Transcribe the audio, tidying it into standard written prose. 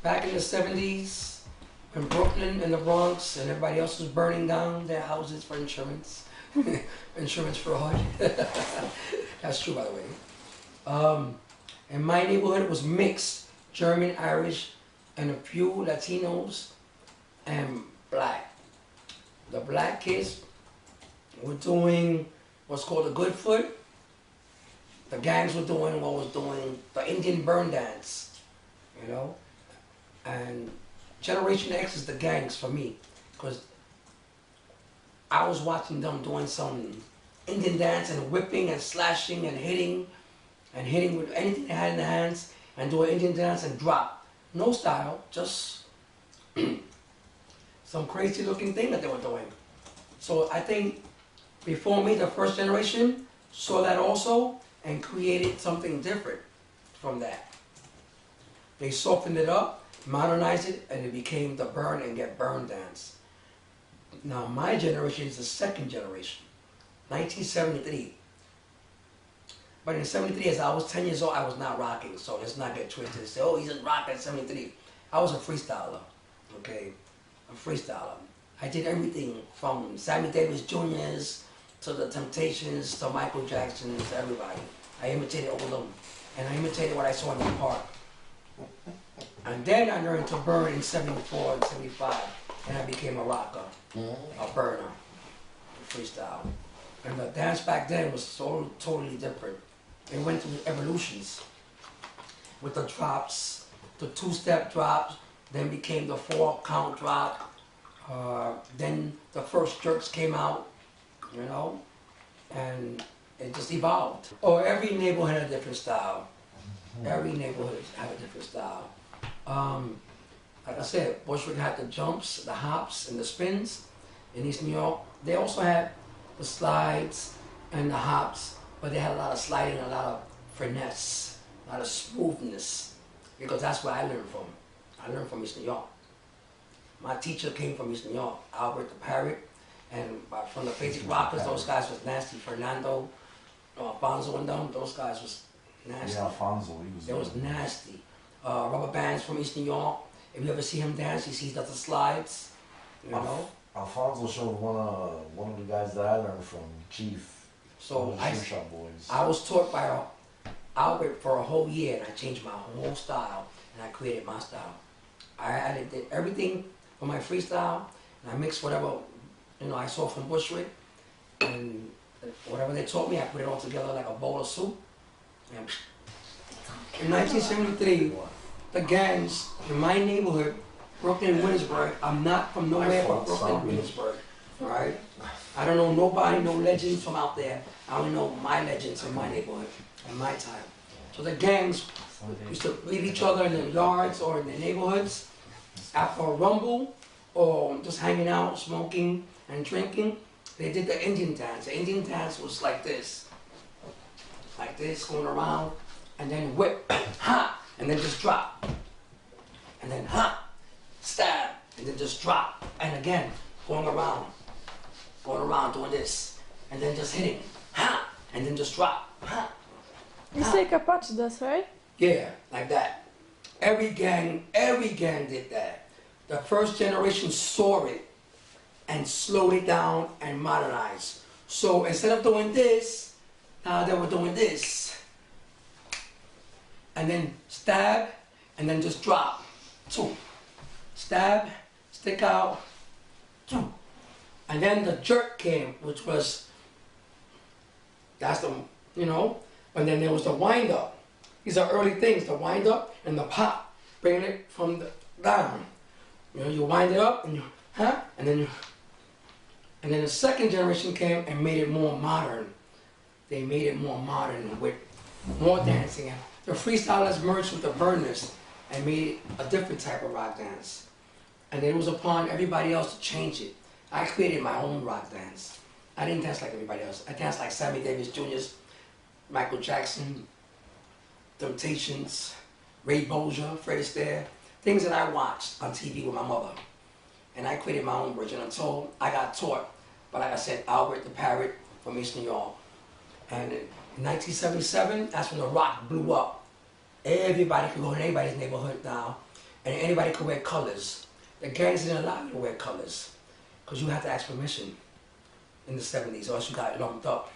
Back in the 70s, when Brooklyn and the Bronx and everybody else was burning down their houses for insurance, insurance fraud. That's true, by the way. In my neighborhood, it was mixed, German, Irish, and a few Latinos and black. The black kids were doing what's called the good foot. The gangs were doing what was doing the Indian burn dance, you know? And Generation X is the gangs for me, because I was watching them doing some Indian dance and whipping and slashing and hitting with anything they had in their hands and doing Indian dance and drop. No style, just some crazy looking thing that they were doing. So I think before me, the first generation saw that also and created something different from that. They softened it up, modernized it, and it became the burn and get burned dance. Now my generation is the second generation, 1973. But in 73, as I was 10 years old, I was not rocking, so let's not get twisted and say, oh, he's a rocker at 73. I was a freestyler, okay? A freestyler. I did everything from Sammy Davis Jr.'s to the Temptations to Michael Jackson's, to everybody. I imitated all of them, and I imitated what I saw in the park. And then I learned to burn in 74 and 75, and I became a rocker, a burner, a freestyle. And the dance back then was so totally different. It went through evolutions with the drops, the two-step drops, then became the 4-count drop, then the first jerks came out, you know, and it just evolved. Or every neighborhood had a different style. Every neighborhood had a different style. Like I said, Bushwick had the jumps, the hops, and the spins. In East New York, they also had the slides and the hops, but they had a lot of sliding, a lot of finesse, a lot of smoothness, because that's where I learned from. I learned from East New York. My teacher came from East New York, Albert the Parrot, and from the Basic Rockers, those guys was nasty. Fernando, Alfonso and them, those guys was nasty. Yeah, Alfonso, he was nasty. Rubber Bands from East New York. If you ever see him dance, you see he does the slides, you know. Alfonso showed one of the guys that I learned from, Chief. So Shop Boys. I was taught by Albert for a whole year, and I changed my whole style, and I created my style. I did everything for my freestyle, and I mixed whatever, you know, I saw from Bushwick, and whatever they taught me, I put it all together like a bowl of soup. And in 1973, the gangs in my neighborhood, Brooklyn and Williamsburg, I'm not from nowhere but Brooklyn and Williamsburg, all right? I don't know nobody, no legends from out there. I only know my legends in my neighborhood, in my time. So the gangs used to meet each other in the yards or in the neighborhoods after a rumble or just hanging out, smoking and drinking. They did the Indian dance. The Indian dance was like this, going around, and then whip, ha, and then just drop. And then ha, stab, and then just drop. And again, going around doing this, and then just hitting, ha, and then just drop, ha. It's like Apache does, right? Yeah, like that. Every gang did that. The first generation saw it and slowed it down and modernized. So instead of doing this, now they were doing this. And then stab, and then just drop. Two. Stab, stick out, two. And then the jerk came, which was, that's the, you know, and then there was the wind up. These are early things, the wind up and the pop, bringing it from the down. You know, you wind it up and you, huh? And then the second generation came and made it more modern. They made it more modern with more dancing. The freestylers merged with the burners and made it a different type of rock dance. And it was upon everybody else to change it. I created my own rock dance. I didn't dance like everybody else. I danced like Sammy Davis Jr.'s, Michael Jackson, Temptations, Ray Bolger, Fred Astaire, things that I watched on TV with my mother. And I created my own version until I got taught by, like I said, Albert the Parrot from East New York. And in 1977, that's when the rock blew up. Everybody could go in anybody's neighborhood now and anybody could wear colors. The gangs didn't allow you to wear colors because you had to ask permission in the 70s, or else you got lumped up.